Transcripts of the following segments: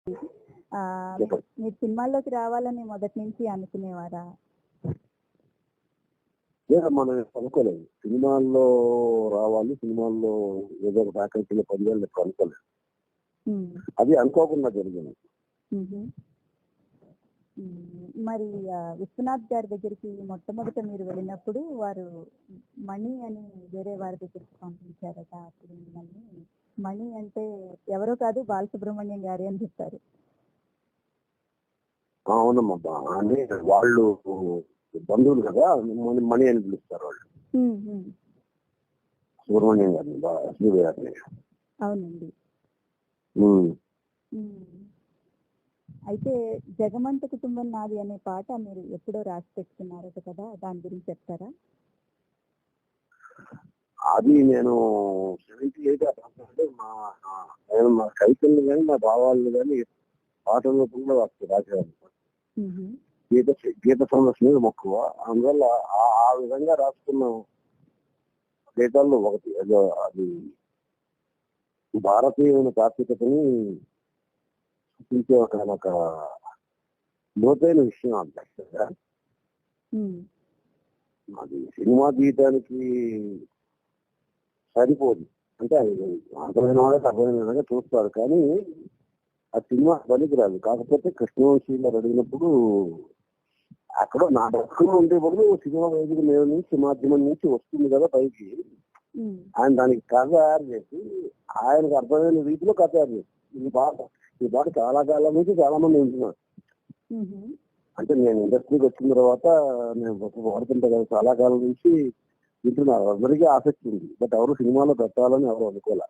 మీరు సినిమాల్లోకి రావాలని మొదటి నుంచి అనుకునేవారా? మనం అనుకోలేదు సినిమాల్లో రావాలి, సినిమాల్లో ఏదో ఒక ఫ్యాకల్టీలో పనిచేయాలి ఎప్పుడు అనుకోలేదు. అది అనుకోకుండా జరిగింది. మరి విశ్వనాథ్ గారి దగ్గరికి మొట్టమొదట మీరు వెళ్ళినప్పుడు వారు మణి అని వేరే వారి దగ్గరికి పంపించారట. అప్పుడు మిమ్మల్ని మణి అంటే ఎవరో కాదు బాలసుబ్రహ్మణ్యం గారి అని చెప్పారు. అవునమ్మా, అని వాళ్ళు బంధువులు కదా, మణి అని పిలుస్తారు వాళ్ళు. సుబ్రహ్మణ్యం గారిని, సూర్య గారిని. అవునండి. అయితే జగమంత కుటుంబం నాది అనే పాట మీరు ఎప్పుడో రాసి పెట్టుకున్నారట కదా, దాని గురించి చెప్తారా? అది నేను 78 అంటే నేను మా కవితలు కానీ మా భావాలను కానీ పాటల రూపంలో రాసేవాళ్ళు. గీత సంరక్షణ మక్కువ, అందువల్ల ఆ విధంగా రాసుకున్న గీతాల్లో ఒకటి అది భారతీయమైన తాత్వికతని సూచించే ఒక లోతైన విషయం. అంత అది సినిమా తీయటానికి సరిపోదు, అంటే అర్థమైన వాళ్ళకి అర్థమైన విధంగా చూస్తారు, కానీ ఆ సినిమా పనికిరాదు. కాకపోతే కృష్ణవంశీలో అడిగినప్పుడు అక్కడ నా దర్శనం ఉంటే బదులు సినిమా వేదిక మీద నుంచి మాధ్యమం నుంచి వస్తుంది కదా పైకి, ఆయన దానికి కథ తయారు చేసి ఆయనకు అర్థమైన రీతిలో కథ తయారు చేసి ఈ పాట చాలా కాలం నుంచి చాలా మంది వింటున్నారు. అంటే నేను ఇండస్ట్రీకి వచ్చిన తర్వాత నేను వాడుతుంటా కదా, చాలా కాలం నుంచి వింటున్నారు, అందరికీ ఆసక్తి ఉంది. బట్ ఎవరు సినిమాలో పెట్టాలని ఎవరు అనుకోలే.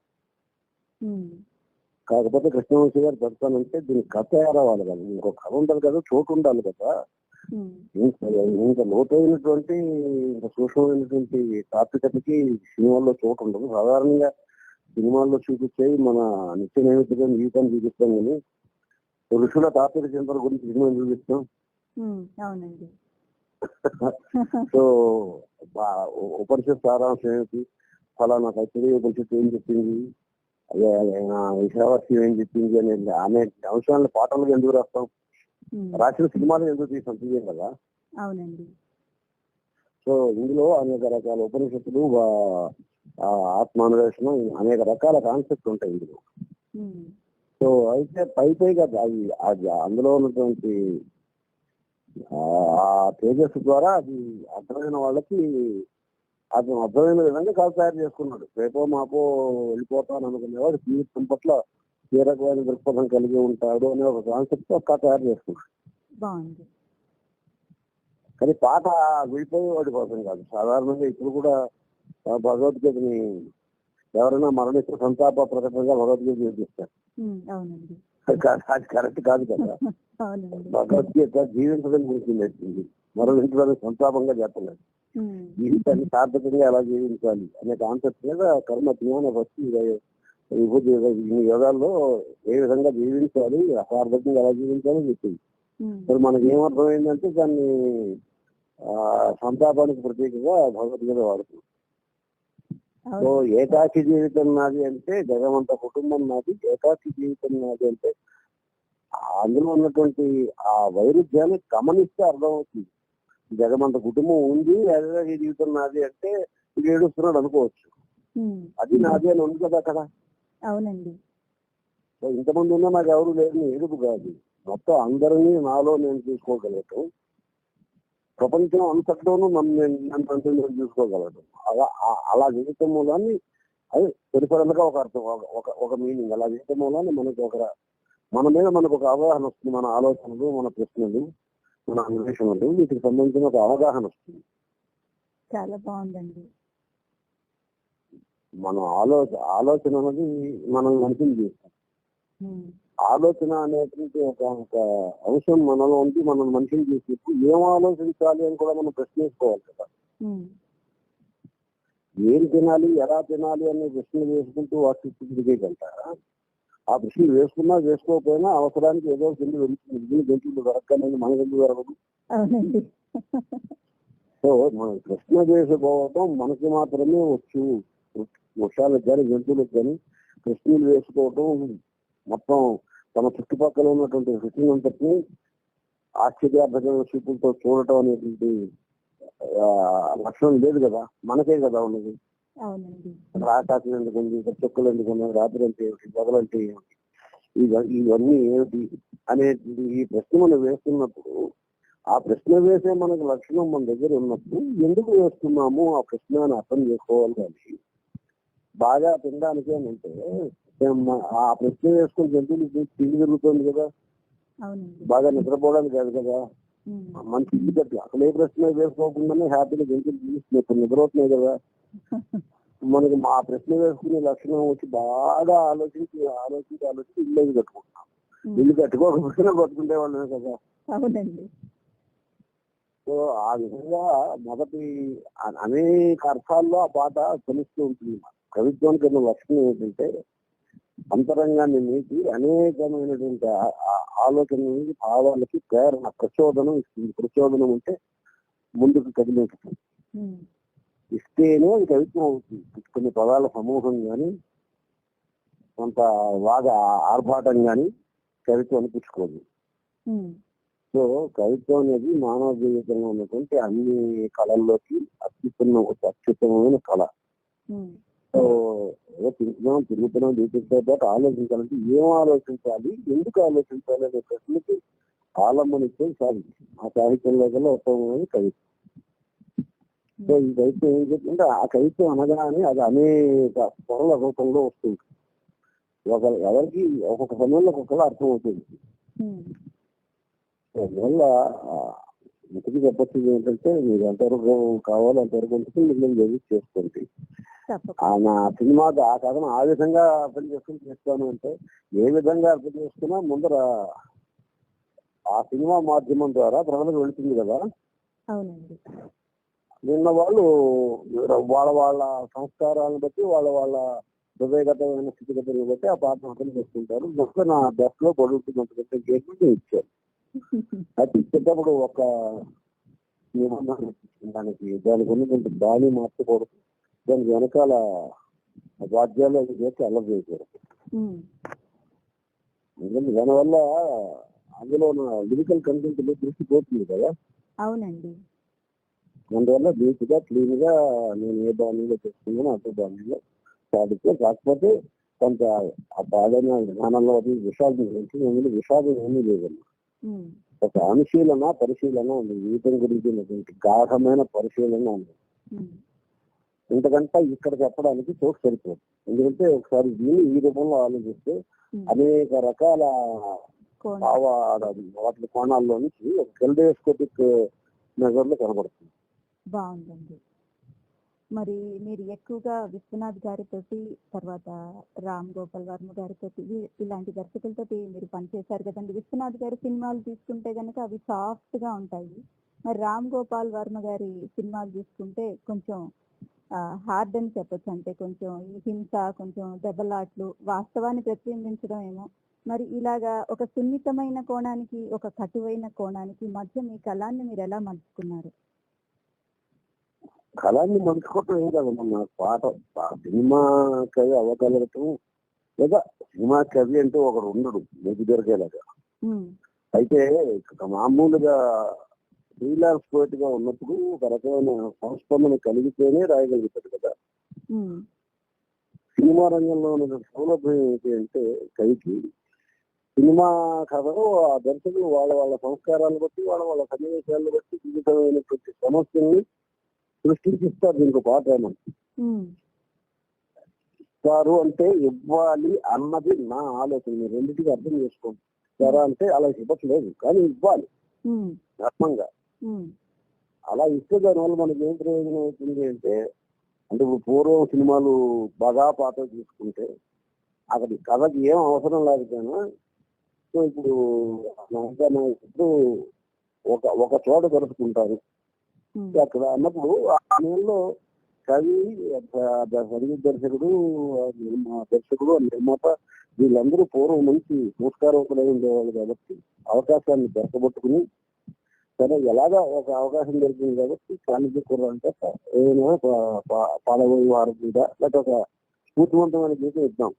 కాకపోతే కృష్ణవంశీ గారు పెడతానంటే దీనికి కథ తయారవ్వాలి కదా, ఇంకొక కథ ఉండాలి కదా, చోటు ఉండాలి కదా. ఇంకా లోతైనటువంటి ఇంకా సూక్ష్మమైనటువంటి తాత్వికతకి సినిమాల్లో చోటు ఉండదు. సాధారణంగా సినిమాల్లో చూపించేవి మన నిత్య నైవేద్యం జీవితాన్ని చూపిస్తాం, కానీ ఋషుల తాత్విక చింతన గురించి సినిమా చూపిస్తాం. సో ఉపనిషత్ సారాంశం ఏమిటి, ఫలానా తైత్తరీయ ఉపనిషత్తు ఏం చెప్పింది, ఈశావాస్యం ఏం చెప్పింది అనే అంశాలను పాటలు ఎందుకు రాస్తాం, రాసిన సినిమాలు ఎందుకు తీసాం తీయం కదా. అవునండి. సో ఇందులో అనేక రకాల ఉపనిషత్తులు, ఆత్మాన్వేషణం, అనేక రకాల కాన్సెప్ట్ ఉంటాయి ఇందులో. సో అయితే పైగా అది అందులో ఉన్నటువంటి ఆ తేజస్సు ద్వారా అది అర్థమైన వాళ్ళకి అతను అర్థమైన విధంగా కథ తయారు చేసుకున్నాడు. రేపో మాపో వెళ్ళిపోతాను అనుకునేవాడు జీవితం పట్ల ఏ రకమైన దృక్పథం కలిగి ఉంటాడు అనే ఒక కాన్సెప్ట్ తో కథ తయారు చేసుకున్నాడు. కానీ పాట విడిపోయేవాడి కోసం కాదు. సాధారణంగా ఇప్పుడు కూడా భగవద్గీతని ఎవరైనా మరణిస్తే సంతాప ప్రకటనగా భగవద్గీత చూపిస్తారు. అది కరెక్ట్ కాదు కదా. భగవద్గీత జీవించడం గురించి నేర్పింది, మరణించడానికి సంతాపంగా చెప్పలేదు. జీవితాన్ని సార్థకంగా ఎలా జీవించాలి అనే కాన్సెప్ట్ మీద కర్మ జ్ఞాన భక్తి విభూతి యోగాల్లో ఏ విధంగా జీవించాలి, అసార్థకంగా ఎలా జీవించాలో చెప్పింది. మరి మనకి ఏమర్థమైందంటే దాన్ని సంతాపానికి ప్రతీకగా భగవద్గీత వాడుతుంది. సో ఏకాకి జీవితం నాది అంటే జగమంత కుటుంబం నాది, ఏకాకి జీవితం నాది అంటే అందులో ఉన్నటువంటి ఆ వైరుధ్యాన్ని గమనిస్తే అర్థమవుతుంది. జగమంత కుటుంబం ఉంది, ఏకాకి జీవితం నాది అంటే ఇది ఏడుస్తున్నాడు అనుకోవచ్చు, అది నాది అని ఉంది కదా అక్కడ. అవునండి. సో ఇంతమంది ఉన్నా నాకు ఎవరు లేని ఏడుపు కాదు, మొత్తం అందరినీ నాలో నేను చూసుకోగలగటం, ప్రపంచం అంతట్లోనూ నన్ను చూసుకోగలదు. అలా జీవితం మూలాన్ని అది పరిపరంగా ఒక అర్థం, ఒక మీనింగ్. అలా జీవితం మూలాన్ని మన మీద మనకు ఒక అవగాహన వస్తుంది. మన ఆలోచనలు, మన ప్రశ్నలు, మన అన్వేషణలు, వీటికి సంబంధించిన ఒక అవగాహన వస్తుంది. చాలా బాగుందండి. మన ఆలోచన అనేది మనం మనిషిని చేస్తాం. ఆలోచన అనేటువంటి ఒక అంశం మనలో ఉండి మనం మనిషిని చేసేప్పుడు ఏం ఆలోచించాలి అని కూడా మనం ప్రశ్నించుకోవాలి కదా. ఏం తినాలి, ఎలా తినాలి అనే ప్రశ్నలు వేసుకుంటూ వాటి తిరిగేయగలుగుతారా? ఆ ప్రశ్నలు వేసుకున్నా వేసుకోకపోయినా అవసరానికి ఏదో కింద వెళ్తుంది, గంటలు దొరకలేదు, మన గంటలు దొరకదు. సో మనం ప్రశ్న వేసుకోవటం మనకి మాత్రమే వచ్చు. వృక్షాలకు కానీ జంతువులకు కానీ ప్రశ్నలు వేసుకోవటం మొత్తం తమ చుట్టుపక్కల ఉన్నటువంటి రుచిని అంతటిని ఆశ్చర్యార్థకమైన చూపులతో చూడటం అనేటువంటి లక్షణం లేదు కదా, మనకే కదా ఉన్నది. అవునండి. అక్కడ ఆకాశం ఎందుకు ఉంది, ఇక్కడ చుక్కలు ఎందుకు ఉన్నాయి, రాత్రి అంటే ఏమిటి, పగలంటే ఏమిటి, ఇవన్నీ ఏమిటి అనేటువంటి ఈ ప్రశ్న మనం వేస్తున్నప్పుడు, ఆ ప్రశ్న వేసే మనకు లక్షణం మన దగ్గర ఉన్నప్పుడు ఎందుకు వేస్తున్నాము ఆ ప్రశ్న అని అర్థం చేసుకోవాలి. కానీ బాగా తినడానికి అని అంటే ఆ ప్రశ్న వేసుకుని జంతువులు తిండి జరుగుతుంది కదా, బాగా నిద్రపోవడానికి కాదు కదా. మంచి ఇల్లు కట్టి అసలు ఏ ప్రశ్న వేసుకోకుండానే హ్యాపీగా జంతువులు తీసుకుని ఇప్పుడు నిద్రపోతున్నాయి కదా. మనకి ఆ ప్రశ్న వేసుకునే లక్షణం వచ్చి బాగా ఆలోచించి ఇల్లు కట్టుకుంటున్నాం. ఇల్లు కట్టుకోకపోయినా బతుకుంటే వాళ్ళమే కదా. అవునండి. సో ఆ విధంగా మొదటి అనేక అర్థాల్లో ఆ పాట తెలుస్తూ ఉంటుంది. కవిత్వానికి ఉన్న లక్షణం ఏంటంటే అంతరంగాన్ని నీటి అనేకమైనటువంటి ఆలోచన భావాలకి ప్రేరణ, ప్రచోదనం ఇస్తుంది. ప్రచోదనం అంటే ముందుకు కదిలించుతుంది. ఇస్తేనే అది కవిత్వం అవుతుంది. కొన్ని పదాల సమూహం కానీ కొంత బాగా ఆర్భాటం కానీ కవిత్వం అనిపించుకోదు. సో కవిత్వం అనేది మానవ జీవితంలో ఉన్నటువంటి అన్ని కళల్లోకి అత్యుత్తమమైన కళ. సో ఏదో తిరుగుతున్నాం దీపితో పాటు ఆలోచించాలంటే ఏం ఆలోచించాలి, ఎందుకు ఆలోచించాలి అనే ప్రశ్నకి ఆలంబనిస్తే సాధించింది ఆ సాహిత్యంలో కల్లా ఉత్తమమైన కవిత్వం. సో ఈ కవిత్వం ఏం చెప్తుంటే ఆ కవిత్వం అనగానే అది అనేక పొరల రూపంలో వస్తుంది. ఎవరికి ఒక్కొక్క సమయంలో ఒక్కొక్కలా అర్థం అవుతుంది. అందువల్ల ఇంటికి చెప్పొచ్చింది ఏంటంటే మీరు ఎంతవరకు కావాలో అంతవరకు ఉంటుంది, మిమ్మల్ని చదివి చేసుకోండి. నా సినిమాకి ఆ కథను ఆ విధంగా అర్థం చేసుకుని చేస్తాను అంటే ఏ విధంగా అర్థం చేసుకున్నా ముందర ఆ సినిమా మాధ్యమం ద్వారా ప్రజలకు వెళుతుంది కదా. అవునండి. నిన్న వాళ్ళు వాళ్ళ సంస్కారాలను బట్టి వాళ్ళ హృదయగతమైన స్థితిగతులను బట్టి ఆ పాటను అర్థం చేసుకుంటారు. మొత్తం నా బెస్ట్ లో పడుతుందంటే గేట్ ఇచ్చారు. అది ఇచ్చేటప్పుడు ఒక దానికి ఉన్నటువంటి బాణి మార్చకూడదు, దానికి వెనకాల వాద్యాలు అవి చేసి అల్లరి చేయకూడదు. ఎందుకంటే దానివల్ల అందులో లిరికల్ కంటెంట్ దృష్టి పోతుంది కదా. అవునండి. అందువల్ల నీట్గా క్లీన్ గా నేను ఏ బాణీలో చేస్తున్నానో అదే బాణీలో పాడితే, కాకపోతే కొంత ఆ పాడైన విధానంలో అది విషాదం గురించి విషాదం ఏమీ లేదమ్మా. ఒక అనుశీలన పరిశీలన ఉంది, జీవితం గురించి గాఢమైన పరిశీలన ఉంది. ఇంతకంటే ఇక్కడ చెప్పడానికి చోటు సరిపోదు. ఎందుకంటే ఒకసారి దీన్ని ఈ రూపంలో ఆలోచిస్తే అనేక రకాల వాటి కోణాల్లో నుంచి ఒక కెల్డోస్కోపిక్ మెజర్ లో కనబడుతుంది. బాగుందండి. మరి మీరు ఎక్కువగా విశ్వనాథ్ గారితో, తర్వాత రామ్ గోపాల్ వర్మ గారితో, ఇలాంటి దర్శకులతో మీరు పనిచేశారు కదండి. విశ్వనాథ్ గారి సినిమాలు తీసుకుంటే కనుక అవి సాఫ్ట్ గా ఉంటాయి. మరి రామ్ గోపాల్ వర్మ గారి సినిమాలు తీసుకుంటే కొంచెం హార్డ్ అని చెప్పొచ్చు. అంటే కొంచెం ఈ హింస, కొంచెం దెబ్బలాట్లు, వాస్తవాన్ని ప్రతిబింబించడం ఏమో. మరి ఇలాగా ఒక సున్నితమైన కోణానికి, ఒక కటువైన కోణానికి మధ్య మీ కళాన్ని మీరు ఎలా మలుచుకున్నారు? కళాన్ని మలుచుకోవటం ఏం కాదు, మన పాట సినిమా కవి అవ్వగలగటం, లేదా సినిమా కవి అంటే ఒకడు ఉండడు మీకు దొరికేలాగా. అయితే మామూలుగా ఫ్రీలాన్స్ పోయిట్ గా ఉన్నప్పుడు ఒక రకమైన సంస్పందన కలిగితేనే రాయగలుగుతాడు కదా. సినిమా రంగంలో ఉన్న సౌలభ్యం ఏంటి అంటే కవికి సినిమా కథలో ఆ దర్శకులు వాళ్ళ సంస్కారాలను బట్టి వాళ్ళ సన్నివేశాలను బట్టి వివిధమైనటువంటి సమస్యల్ని సృష్టిస్తారు. దీనికి పాట ఇస్తారు అంటే ఇవ్వాలి అన్నది నా ఆలోచన. రెండింటికి అర్థం చేసుకోండి. ఇస్తారా అంటే అలా ఇవ్వట్లేదు, కానీ ఇవ్వాలి ఆత్మంగా. అలా ఇస్తే దానివల్ల మనకి ఏం ప్రయోజనం అవుతుంది అంటే ఇప్పుడు పూర్వం సినిమాలు బాగా పాత తీసుకుంటే అక్కడ కథకి ఏం అవసరం లేకపోయినా, సో ఇప్పుడు ఒక చోట జరుపుకుంటారు అక్కడ అన్నప్పుడు ఆ సమయంలో కవి, సంగీత దర్శకుడు, నిర్మాత వీళ్ళందరూ పూర్వం మంచి సంస్కారవంతులై ఉండేవాళ్ళు కాబట్టి అవకాశాన్ని దొరకబట్టుకుని సరే ఎలాగా ఒక అవకాశం దొరికింది కాబట్టి కాలేజీ కుర్రంటే ఏదైనా పాలగొని వారి మీద లేకపోతే ఒక స్ఫూర్తివంతమైన గీతం ఇద్దాం.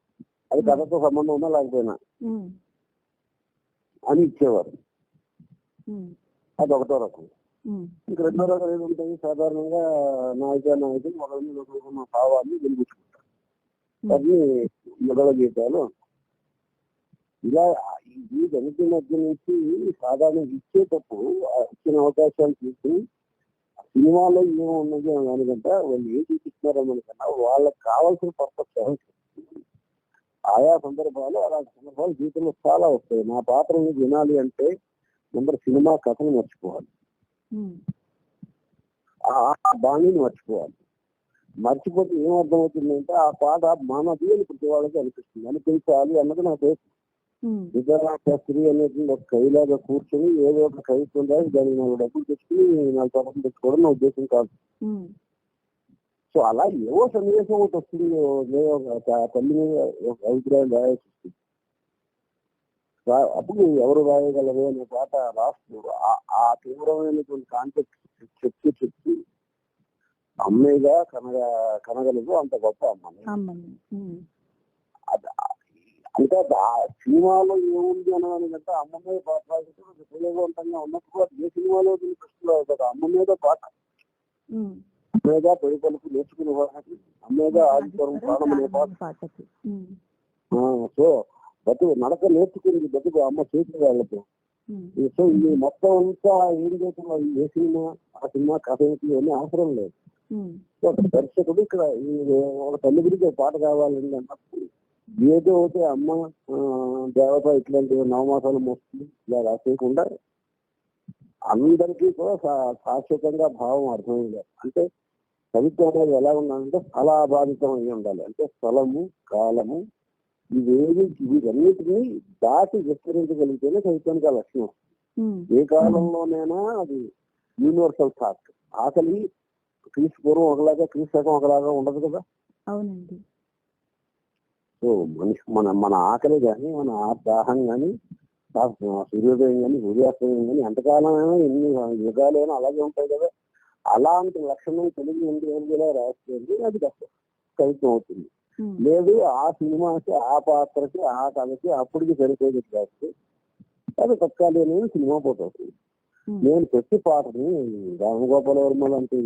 అది కథతో సంబంధం ఉన్నా లేకపోయినా అని ఇచ్చేవారు. ఉమ్, అది ఒకటో రకం. ఉమ్, ఇంక రెండో రకం ఏముంటాయి, సాధారణంగా నాయకులు ఒకరి మీద ఒకరున్న భావాన్ని వెలిగించుకుంటారు. అది మొదల గీతాలు. ఇలా ఈ గణిత మధ్య నుంచి సాధారణ ఇచ్చేటప్పుడు ఇచ్చిన అవకాశాలు చూసి సినిమాలో ఏమున్నది అని దానికంటే వాళ్ళు ఏం చూపిస్తున్నారో మనకన్నా వాళ్ళకి కావాల్సిన పర్పస్ ఆయా సందర్భాలు అలాంటి సందర్భాలు జీవితంలో చాలా వస్తాయి. నా పాత్ర వినాలి అంటే నెంబర్ సినిమా కథను మర్చిపోవాలి, ఆ బాణిని మర్చిపోవాలి. మర్చిపోతే ఏమర్థమవుతుందంటే ఆ పాట మనది అని ప్రతి వాళ్ళకి అనిపిస్తుంది. అనిపించాలి అన్నది నాకు తెలుసు. నిజంగా శాస్త్రి అనేది ఒక కవిలాగా కూర్చొని ఏదో ఒక కవిత్వం రాసి దానికి 4 డబ్బులు తెచ్చుకుని 4 పథకం తెచ్చుకోవడం నా ఉద్దేశం కాదు. సో అలా ఏవో సన్నివేశం ఒకటి వస్తుంది, తల్లి మీద ఒక అభిప్రాయం రాయాల్సి వస్తుంది. అప్పుడు ఎవరు రాయగలరు అనే పాట రాస్తూ ఆ తీవ్రమైనటువంటి కాన్సెప్ట్ చెప్పి అమ్మేగా కనగలదు అంత గొప్ప అమ్మని. అంటే సినిమాలో ఏముంది అనడానికంటే అమ్మ మీద పాట రాసేటప్పుడు ఉపయోగవంతంగా ఉన్నప్పుడు అది ఏ సినిమాలో దృష్టిలో కదా. అమ్మ మీద పాట, అమ్మేగా తొలి పలుకు నేర్చుకునే వాళ్ళకి, అమ్మేగా ఆదిత్యం ప్రాణం అనే పాట. సో బతుకు నడక నేర్చుకుంది బతుకు అమ్మ చేసిన వాళ్ళతో. సో ఇది మొత్తం అంతా ఏం చేస్తున్నా ఏ సినిమా ఆ సినిమా కథ ఇవన్నీ అవసరం లేదు. సో దర్శకుడు ఇక్కడ ఒక తల్లి గురించి పాట కావాలండి అన్నప్పుడు ఏదో ఒకటి అమ్మ దేవత ఇట్లాంటి నవమాసాలు మోస్తుంది ఇలా రాసేయకుండా అందరికీ కూడా శాశ్వతంగా భావం అర్థమైంది. అంటే కవిత్వం అనేది ఎలా ఉండాలంటే స్థలాబాధితం అయి ఉండాలి. అంటే స్థలము కాలము వీటన్నిటినీ దాటి విస్తరించగలిగితేనే కవిత్వానికి ఆ లక్షణం. ఏ కాలంలోనైనా అది యూనివర్సల్ థాట్. ఆకలి క్రీస్తు పూర్వం ఒకలాగా క్రీస్తు శకం ఒకలాగా ఉండదు కదా. అవునండి. సో మన ఆకలి కానీ మన దాహం కానీ సూర్యోదయం కానీ సూర్యాస్తమయం కానీ ఎంతకాలమైనా ఎన్ని యుగాలైనా అలాగే ఉంటాయి కదా. అలాంటి లక్షణం తెలుగు ఎందులో రాస్తుంది, అది కవిత్వం అవుతుంది. లేదు ఆ సినిమాకి ఆ పాత్రకి ఆ కథకి అప్పటికి సరిపోయేది రాస్తే అది తక్కాలి అనేది సినిమా పోతుంది. నేను ప్రతి పాటని రామగోపాల వర్మ లాంటి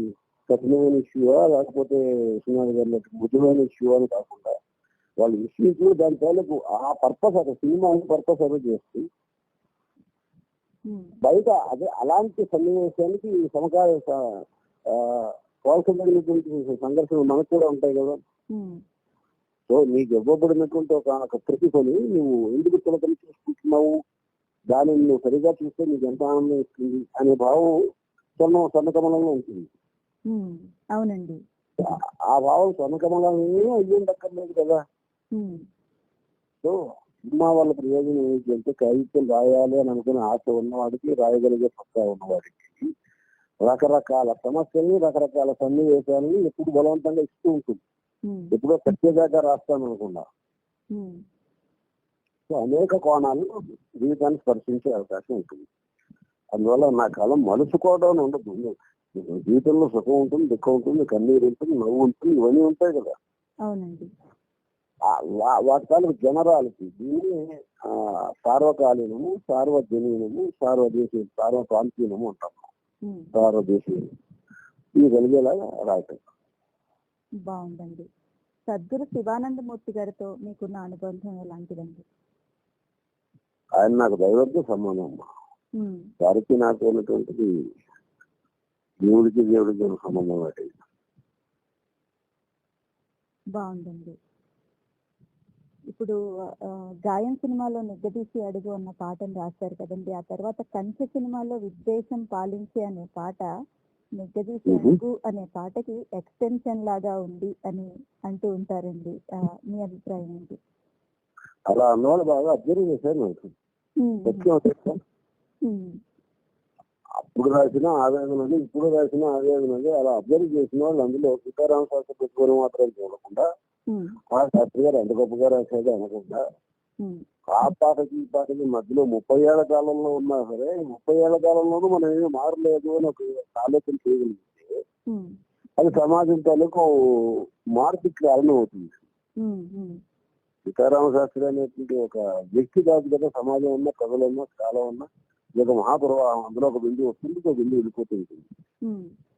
కఠినమైన ఇష్యూ లేకపోతే విశ్వనాథ్ గారి మృదువైన ఇష్యూ అని కాకుండా వాళ్ళు ఇష్యూస్ దాని తాలూకు ఆ పర్పస్ అక్కడ సినిమా పర్పస్ అదే చేస్తూ బయట అదే అలాంటి సన్నివేశానికి కోల్కమైనటువంటి సంఘర్షణలు మనకు కూడా ఉంటాయి కదా. సో నీకు ఇవ్వబడినటువంటి ఒక ప్రతిఫని నువ్వు ఎందుకు తిలకని చూసుకుంటున్నావు, దానిని నువ్వు సరిగా చూస్తే నీకు ఎంత ఆనందం ఇస్తుంది అనే భావం స్వర్ణకమలంలో ఉంటుంది. అవునండి. ఆ భావం స్వర్ణకమలమే అయ్యేందక్కర్లేదు కదా. సో సినిమా వాళ్ళ ప్రయోజనం ఏంటంటే కవిత్వం రాయాలి అని అనుకునే ఆశ ఉన్నవాడికి, రాయగలిగే పక్కా ఉన్నవాడికి రకరకాల సమస్యల్ని రకరకాల సన్నివేశాలని ఎప్పుడు బలవంతంగా ఇస్తూ ఉంటుంది. ఎప్పుడో ప్రత్యేకంగా రాస్తాను అనుకున్నా. సో అనేక కోణాలు జీవితాన్ని స్పర్శించే అవకాశం ఉంటుంది. అందువల్ల నా కాలం మలుచుకోవడం ఉండదు. జీవితంలో సుఖం ఉంటుంది, దుఃఖం ఉంటుంది, కన్నీరు ఉంటుంది, నవ్వు ఉంటుంది, ఇవన్నీ ఉంటాయి కదా. అవునండి. వాటి తాలూకు జనరాలిటీ దీన్ని సార్వకాలీనము, సార్వజనీనము, సార్వప్రాంతీయము అంటాము. సార్వదేశీయము ఇవి కలిగేలాగా రాయటం. బాగుందండి. సద్గురు శివానందమూర్తి గారితో మీకున్న అనుబంధం ఎలాంటిదండి? ఆయన నాకు దైవంతో సంబంధం. వారికి నాకు ఉన్నటువంటిది దేవుడికి సంబంధం. బాగుందండి. ఇప్పుడు గాయం సినిమాలో నిగ్గదీసి అడుగు అన్న పాటను రాశారు కదండి. ఆ తర్వాత కంచె సినిమాలో విద్వేషం పాలించే అనే పాట నిగ్గదీసి అడుగు అనే పాటకి ఎక్స్టెన్షన్ లాగా ఉంది అని అంటూ ఉంటారండి. మీ అభిప్రాయం ఏంటి? అలా అన్నవాళ్ళు బాగా అబ్జర్వ్ చేశారు. అప్పుడు రాసిన ఆవేదనది, ఇప్పుడు రాసిన ఆవేదనది అలా అబ్జర్వ్ చేసిన వాళ్ళు అందులో సీతారామ శాస్త్రి పెట్టుకోవడం మాత్రం చూడకుండా ఆ శాస్త్రి గారు ఎంత గొప్పగా రాసేది అనకుండా ఆ పాటకి ఈ పాటకి మధ్యలో 30 ఏళ్ల కాలంలో ఉన్నా సరే 30 ఏళ్ల కాలంలోనూ మనం ఏమీ మారలేదు అని ఒక ఆలోచన చేయగలిగితే అది సమాజం తాలూకు మార్పుకి కారణం అవుతుంది. సీతారామ శాస్త్రి అనేటువంటి ఒక వ్యక్తి కాదు కదా, సమాజం ఉన్న ప్రజలు ఉన్నా చాలా ఉన్నా ఇది ఒక మహాప్రవాహం. అందులో ఒక బిందు వస్తుంది, ఒక బిందు వెళ్ళిపోతుంటుంది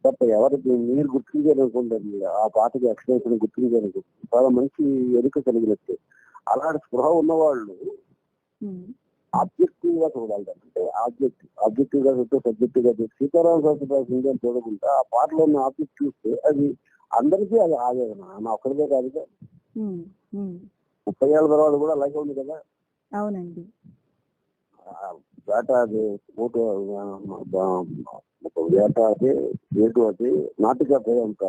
తప్ప ఎవరికి మీరు గుర్తించారనుకుంటారు, ఆ పాటకి ఎక్స్ప్రెషన్ గుర్తించారనుకుంటుంది, చాలా మంచి ఎరుక కలిగినట్టే. అలాంటి స్పృహ ఉన్నవాళ్ళు ఆబ్జెక్టివ్ గా చూడాలి. అంటే ఆబ్జెక్టివ్ గా చూస్తే సబ్జెక్టివ్ గా చూస్తే సీతారామ శాస్త్రి రాసింది అని చూడకుండా ఆ పాటలో ఉన్న ఆబ్జెక్ట్ చూస్తే అది అందరికీ అది ఆవేదన, నా ఒక్కరిదే కాదుగా. 30 ఏళ్ళ తర్వాత కూడా అలాగే ఉంది కదా. అవునండి. వేట అది ఫోటో వేట అదే ఏటు అది నాటిక అంత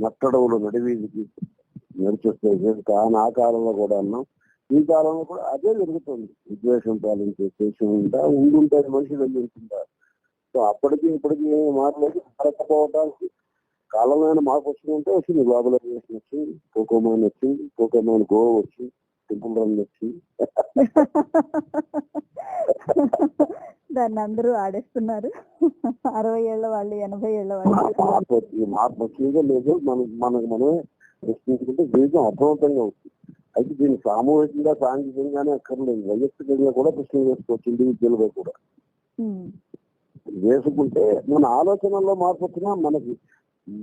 నట్టడవులు నడివీధికి నడిచొస్తే ఆ కాలంలో కూడా అన్నాం, ఈ కాలంలో కూడా అదే జరుగుతుంది. విద్వేషం పాలించే దేశం ఉందా, ఉండుంటే మనిషి వెళ్ళి ఉంటుందా. సో అప్పటికి ఇప్పటికి ఏమి మారలేదు. మారకపోవడానికి కాలంలో మార్పు వచ్చిందంటే వచ్చింది. గ్లోబలైజేషన్ వచ్చింది, పోకోమాన్ వచ్చింది, పోకోమాన్ గో వచ్చింది, సింపుల్ రన్ వచ్చింది. దాన్ని అందరూ ఆడేస్తున్నారు. 60 ఏళ్ల వాళ్ళు, 80 ఏళ్ల వాళ్ళు. మార్పు వచ్చిందో లేదో మనకు మనమే ప్రశ్నించుకుంటే జీవితం అర్థవంతంగా అవుతుంది. అయితే దీన్ని సామూహికంగా సాంఘికంగానే అక్కర్లేదు, వైయక్తికంగా కూడా ప్రశ్న చేసుకోవచ్చు, ఇండివిజువల్ గా కూడా వేసుకుంటే మన ఆలోచనల్లో మార్పు వచ్చినా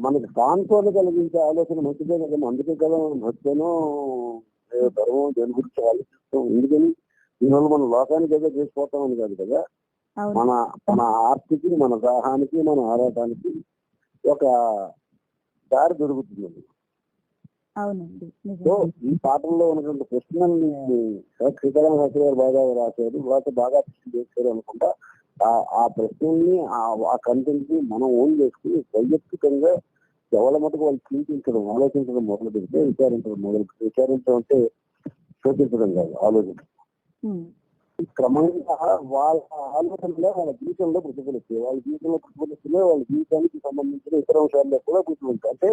మనకి సాంత్వన కలిగించే ఆలోచన మంచిదే కదా. అందుకే కదా మనం భక్తనో ధర్మం దేని గురించి ఆలోచిస్తాం. ఎందుకని దీనివల్ల మన లోకానికి ఏదో చేసిపోతామని కాదు కదా, మన ఆర్తికి, మన దాహానికి, మన ఆరాటానికి ఒక దారి దొరుకుతుంది. అవునండి. సో ఈ పాటల్లో ఉన్నటువంటి ప్రశ్నల్ని సీతారామ శాస్త్రి గారు బాగా రాశారు, బాగా ప్రశ్న చేశారు అనుకుంటా. ఆ ప్రశ్నల్ని ఆ కంటెంట్ ని మనం ఓన్ చేసుకుని వైయక్తికంగా ఎవరి మటుకు వాళ్ళు చింతించడం, ఆలోచించడం మొదలు పెడితే, విచారించడం అంటే శోధించడం కాదు, ఆలోచించడం. క్రమంగా వాళ్ళ ఆలోచనలో వాళ్ళ జీవితంలో ప్రతిఫలిస్తాయి. వాళ్ళ జీవితంలో ప్రతిఫలిస్తే వాళ్ళ జీవితానికి సంబంధించిన ఇతర అంశాల్లో కూడా ప్రతిఫలిస్తాయి. అంటే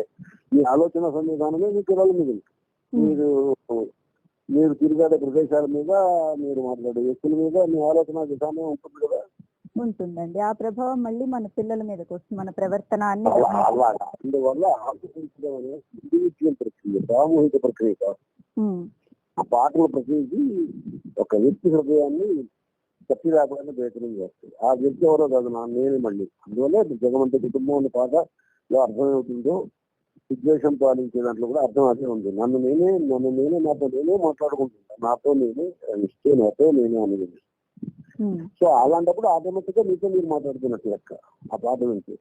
మీ ఆలోచన సంవిధానమే మీ పిల్లల మీద. మీరు తిరిగాడే ప్రదేశాల మీద, మీరు మాట్లాడే వ్యక్తుల మీద మీ ఆలోచన విధానం ఉంటుంది కదా. ఉంటుందండి. ఆ ప్రభావం మళ్ళీ మన పిల్లల మీదకి వస్తుంది, మన ప్రవర్తన అన్ని. అందువల్ల ఆలోచించడం అనేది ఇండివిజువల్ ప్రక్రియ, సామూహిక ప్రక్రియ కాదు. ఆ పాటల ప్రతినిధి ఒక వ్యక్తి హృదయాన్ని తప్పి రాకుండా ప్రయత్నం చేస్తుంది. ఆ వ్యక్తి ఎవరో కాదు, నేనే మళ్ళీ. అందువల్ల జగమంత కుటుంబం అనే పాటలో అర్థమవుతుందో విద్వేషం పాలించే దాంట్లో కూడా అర్థం అదే ఉంది. నన్ను నేనే నాతో నేనే మాట్లాడుకుంటున్నాను, నాతో నేనే ఇస్తే నాతో నేనే అనేది. సో అలాంటప్పుడు ఆటోమేటిక్ గా మీతో మీరు మాట్లాడుతున్నట్టు లెక్క ఆ పాట నుంచి.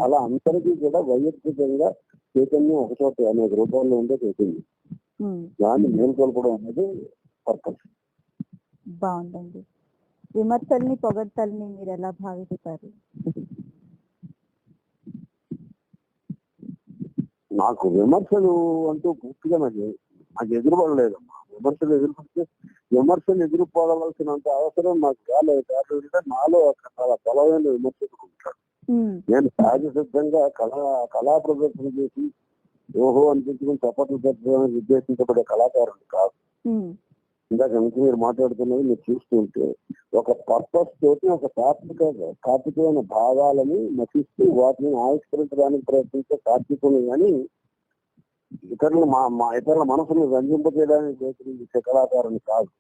అలా అందరికీ కూడా వైయక్తికంగా చైతన్యం ఒకచోట అనేక రూపాల్లో ఉండే చైతన్యం, దాన్ని మేల్కొల్పడం అనేది పర్పస్. బాగుందండి. విమర్శల్ని, పొగడ్తల్ని మీరు ఎలా భావిస్తారు? నాకు విమర్శలు అంటూ పూర్తిగా నాకు ఎదురుపడలేదమ్మా. విమర్శలు ఎదుర్కోవాల్సినంత అవసరం నాకు కాలేదు. కాకపోతే నాలో చాలా బలమైన విమర్శకుడు ఉంటాడు. నేను సహజ సిద్ధంగా కళా ప్రదర్శన చేసి ఓహో అనిపించుకుని చప్పట్లు పెట్టడానికి ఉద్దేశించబడే కళాకారుడు కాదు. ఇందాక నుంచి మీరు మాట్లాడుతున్నది మీరు చూస్తుంటే ఒక పర్పస్ తోటి ఒక తాత్వికమైన భావాలని నటిస్తూ వాటిని ఆవిష్కరించడానికి ప్రయత్నించే తాత్వికులు కానీ ఇతరుల మనసును రంజింపజేయడానికి ప్రయత్నించే కళాకారుని కాదు.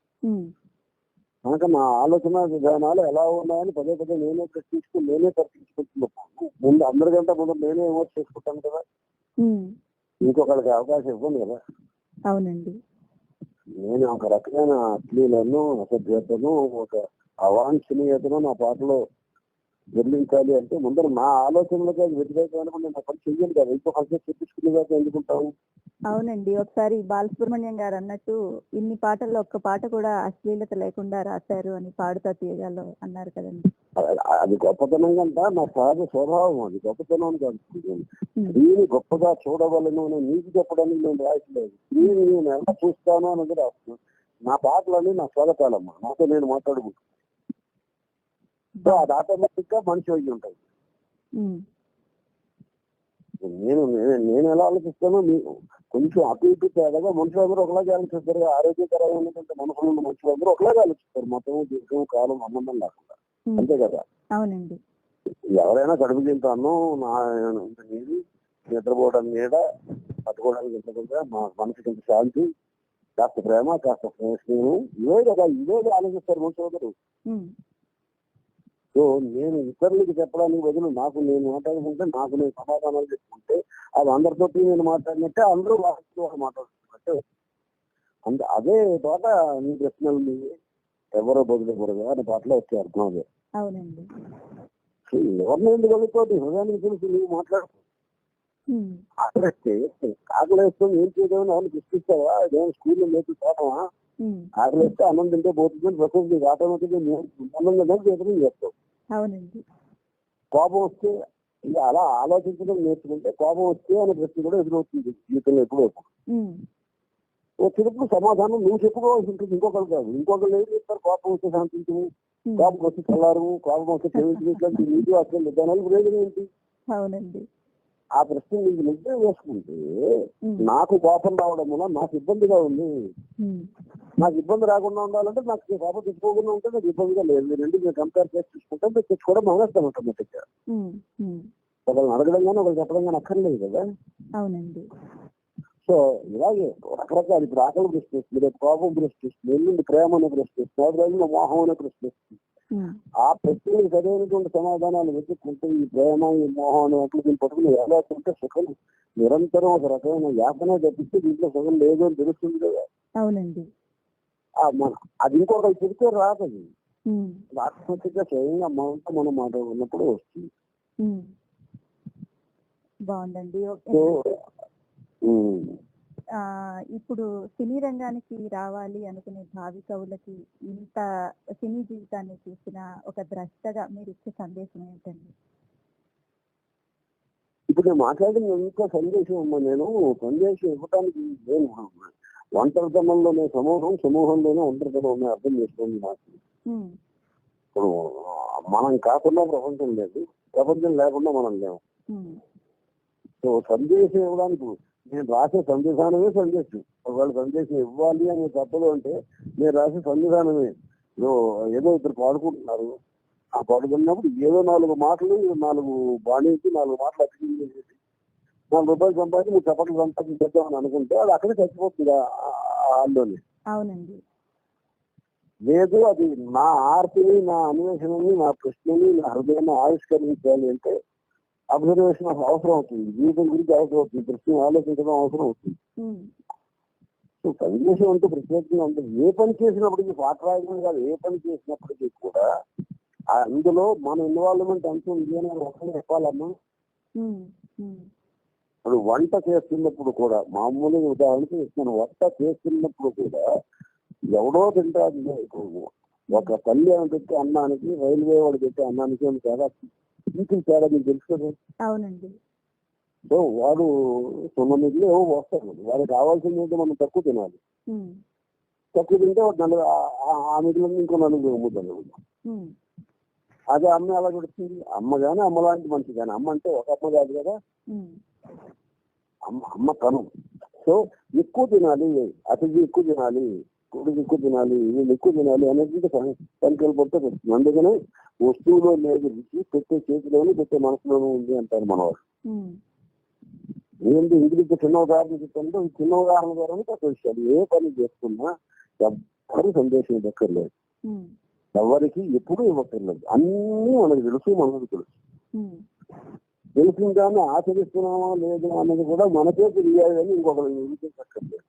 కనుక నా ఆలోచన విధానాలు ఎలా ఉన్నాయని పదే నేనే ప్రశ్నించుకుని నేనే తర్కించుకుంటున్నాను. ముందు అందరికంటే ముందు నేనే విమర్శ చేసుకుంటాను కదా, ఇంకొకరికి అవకాశం ఇవ్వను కదా. అవునండి. నేను ఒక రకమైన అశ్లీలను, అసభ్యతను, ఒక అవాంఛనీయతను నా పాటలో గెలించాలి అంటే ముందర నా ఆలోచనలకు అది వ్యతిరేకమైన నేను పని చెయ్యాలి కదా. ఇంకొకరితో చెప్పించుకునేదాకా ఎందుకుంటాము? అవునండి. ఒకసారి బాలసుబ్రహ్మణ్యం గారు అన్నట్టు ఇన్ని పాటల్లో ఒక్క పాట కూడా అశ్లీలత లేకుండా రాశారు అని పాడుతా తీయగాలో అన్నారు కదండి. అది గొప్పతనం కంట నా సహజ స్వభావం, అది గొప్పతనం కాదు. స్త్రీని గొప్పగా చూడవలను అని నీకు చెప్పడానికి నేను రాయట్లేదు. స్త్రీని నేను ఎలా చూస్తాను అనేది రాస్తున్నాను. నా పాటలని నా స్వాగతాలమ్మా, నాతో నేను మాట్లాడుకుంటాను. అది ఆటోమేటిక్ గా మనిషి అయ్యి ఉంటాయి. నేను ఎలా ఆలోచిస్తానో కొంచెం అటు ఇటు తేడాగా మనుషులందరూ ఒకలాగే ఆలోచిస్తారు. ఆరోగ్యకరమైనటువంటి మనుషులు మనుషులందరూ ఒకలాగే ఆలోచిస్తారు, మతం, దేశం, కాలం సంబంధం లేకుండా. అంతే కదా. అవునండి. ఎవరైనా కడుపు తింటాను, నీది నిద్రపోవడానికి నీడ, పట్టుకోవడానికి ఇంతకుండా, మా మనసుకి ఇంత శాంతి, కాస్త ప్రేమ, కాస్త స్నేహం, ఇవే ఆలోచిస్తారు మన సోదరు. సో నేను ఇతరులకు చెప్పడానికి బదులు నాకు నేను మాట్లాడుకుంటే, నాకు నేను సమాధానాలు చెప్పుకుంటే, అది అందరితో నేను మాట్లాడినట్టే, అందరూ వాళ్ళతో మాట్లాడుతున్నట్టే. అదే తోట నీ ప్రశ్నలు ఎవరో బదులుకూడదు అనే పాటలో వచ్చే అర్థం అదే. అవునండి. ఎవరిని ఎందుకు బదులుకోవద్దు, హృదయానికి తెలిసి నువ్వు మాట్లాడు. ఆకలిస్తే ఆకలిస్తాం ఏం చేయడం అని గుర్తిస్తావా? అదేమో స్కూల్లో నేర్చుకోవటమా? ఆకలిస్తే అన్నం తింటే పోతుందని ప్రకృతి ఆటోమేటిక్ గా చేస్తావు. అవునండి. కోపం వస్తే ఇక అలా ఆలోచించడం నేర్చుకుంటే కోపం వస్తే అనే ప్రశ్న కూడా ఎదురవుతుంది జీవితంలో ఎప్పుడో. వచ్చినప్పుడు సమాధానం నువ్వు చెప్పుకోవాల్సి ఉంటుంది, ఇంకొకరు కాదు. ఇంకొకరు ఏం చెప్తారు? కోపం వస్తే శాంతించు, కోపం వస్తే చల్లారు, కోపం వస్తే ప్రేమించినట్టు నీకు అసలు దాని ప్రయోజనం ఏంటి? అవునండి. ఆ ప్రశ్న నీకు నిద్ర వేసుకుంటే నాకు కోపం రావడం వల్ల నాకు ఇబ్బందిగా ఉంది, నాకు ఇబ్బంది రాకుండా ఉండాలంటే నాకు కోపం తెచ్చుకోకుండా ఉంటే నాకు ఇబ్బందిగా లేదు. రెండు నేను కంపేర్ చేసి చూసుకుంటే మీరు తెచ్చుకోవడం మానేస్తాను ఆటోమేటిక్గా. ఒకళ్ళని అడగడం కానీ ఒకళ్ళు చెప్పడం కానీ అక్కర్లేదు కదా. అవునండి. సో ఇలాగే రకరకాలు ఇప్పుడు ఆకలి ప్రశ్నిస్తుంది, రేపు కోపం ప్రశ్నిస్తుంది, ఎల్లుండి ప్రేమ అనే ప్రశ్నిస్తుంది, 3 రోజుల్లో మోహం అనే ప్రశ్నిస్తుంది. ఆ ప్రశ్నలకు సరైనటువంటి సమాధానాలు వెతుక్కుంటే ఈ ప్రేమ, ఈ మోహం అనే వాటిని పట్టుకుని ఎలాంటే సుఖం నిరంతరం ఒక రకమైన యాతనే తప్పిస్తే దీంట్లో సుఖం లేదు అని తెలుస్తుంది కదా. అవునండి. అది ఇంకొకరు చెప్తే రాదు. ఆత్మహత్యగా స్వయంగా అమ్మంతా మనం మాట్లాడుకున్నప్పుడు వస్తుంది. బాగుందండి. ఇప్పుడు సినీ రంగానికి రావాలి అనుకునే భావి కవులకి, ఇంత సినీ జీవితాన్ని చూసిన ఒక ద్రష్టగా మీరు ఇచ్చే సందేశం ఏంటండి? ఇప్పుడు నేను మాట్లాడిన ఇంకా సందేశం అమ్మా. నేను సందేశం ఇవ్వడానికి నేను ఒంటరితనంలోనే సమూహంలోనే ఒంటరితనం అర్థం చేసుకోండి. నాకు ఇప్పుడు మనం కాకుండా ప్రపంచం లేదు, ప్రపంచం లేకుండా మనం లేవు. సో సందేశం ఇవ్వడానికి నేను రాసే సంవిధానమే సందేశం. ఒకవేళ సందేశం ఇవ్వాలి అని తప్పదు అంటే నేను రాసే సంవిధానమే. ఏదో ఇద్దరు పాడుకుంటున్నారు, ఆ పాడుకున్నప్పుడు ఏదో 4 మాటలు 4 బాణించి 4 మాటలు అతిథి చేసేసి 4 రూపాయలు సంపాదించి 3 చప్పట్లు సంపాదించేద్దామని అనుకుంటే అది అక్కడే చచ్చిపోతుంది ఆల్లోనే. అవునండి. లేదు అది నా ఆర్తిని, నా అన్వేషణని, నా ప్రశ్నని, నా హృదయాన్ని ఆవిష్కరించాలి అంటే అబ్జర్వేషన్ అవసరం అవుతుంది, జీవితం గురించి అవసరం అవుతుంది, ప్రశ్న ఆలోచించడం అవసరం అవుతుంది. సో సందేశం అంటూ ప్రత్యేకంగా ఉంటుంది. ఏ పని చేసినప్పటికీ, పాట రాయడం కాదు, ఏ పని చేసినప్పటికీ కూడా అందులో మన ఇన్వాల్వ్మెంట్ ఎంత ఉంది అని ఒకళ్ళు చెప్పాలమ్మా. ఇప్పుడు వంట చేస్తున్నప్పుడు కూడా మామూలుగా ఉదాహరణకి ఇస్తున్నాను, వంట చేస్తున్నప్పుడు కూడా ఎవడో తింటారు. ఒక తల్లి అని పెట్టి అన్నానికి, రైల్వే వాడు పెట్టి అన్నానికి తేడా, ఇంటికి తేడా మీకు తెలుసు కదా. అవునండి. సో వాడు 9 నిధులు ఏవో వస్తాడు, వాడికి కావాల్సింది మనం తక్కువ తినాలి. తక్కువ తింటే ఆ నిధులను ఇంకో 4 అమ్ముతాను. అదే అమ్మ ఎలా పెడుతుంది? అమ్మ కానీ అమ్మ లాంటి మనిషి కానీ, అమ్మ అంటే ఒక అమ్మ కాదు కదా, అమ్మ కను. సో ఎక్కువ తినాలి, అతిథి ఎక్కువ తినాలి, కొడుకు ఎక్కువ తినాలి, వీళ్ళు ఎక్కువ తినాలి అనేది సంకల్పంతో పెడుతుంది. అందుకనే వస్తువులో లేదు రుచి, పెట్టే చేతిలోనూ పెట్టే మనసులోనూ ఉంది అంటారు మనవాడు. ఏంటి ఇంటికి చిన్న ఉదాహరణ చెప్తుంటే చిన్న ఉదాహరణ ద్వారా పెద్ద విషయాలు. ఏ పని చేస్తున్నా ఎవ్వరు సందేశం దక్కర్లేదు, ఎవరికి ఎప్పుడు ఇవ్వక్కర్లేదు. అన్నీ మనకు తెలుసు, మనకు తెలుసు. తెలిసిన దాన్ని ఆచరిస్తున్నామా లేదు అన్నది కూడా మనకే తెలియాలి అని ఇంకొకరు నిరూపించక్కర్లేదు.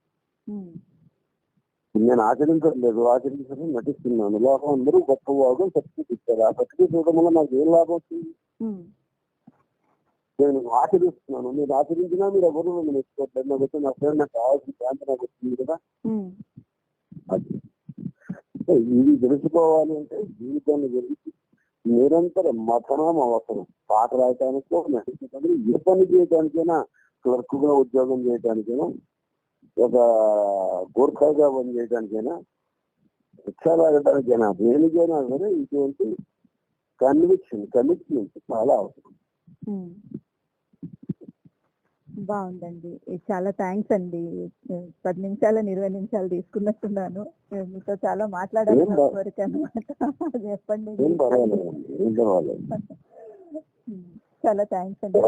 నేను ఆచరించడం నటిస్తున్నాను, లోకం అందరూ గొప్పవాడు సర్టిఫికేట్ ఇచ్చారు. ఆ సర్టిఫికేట్ ఇవ్వడం వల్ల నాకు ఏం లాభం వచ్చింది? నేను ఆచరిస్తున్నాను, మీరు ఆచరించినా మీరు ఎవరు నన్ను మెచ్చుకోవట్లేదు. నాకు వచ్చి నా పేరు నాకు కావాల్సిన శాంతి నాకు వచ్చింది కదా. అది ఇది తెలుసుకోవాలి అంటే జీవితాన్ని గురించి నిరంతరం మతనం అవసరం. పాట రాయటానికో, నటించడానికి, ఏ పని చేయడానికైనా, క్లర్క్ గా ఉద్యోగం చేయడానికైనా, ఒక గోర్ఖాగా పని చేయడానికైనా, రిక్షా లాగడానికైనా, దేనికైనా సరే ఇటువంటి కమిట్మెంట్ చాలా అవసరం. బాగుందండి. చాలా థ్యాంక్స్ అండి. 10 నిమిషాలు 20 నిమిషాలు తీసుకున్నట్టున్నాను. మీతో చాలా మాట్లాడాలి వరకు అనమాట. చెప్పండి. చాలా థ్యాంక్స్ అండి.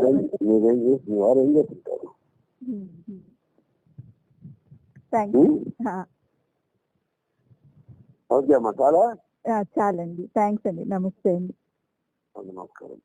Thank you. ఓకే అమ్మా, చాలా చాలండి, థ్యాంక్స్ అండి, నమస్తే అండి. నమస్కారం.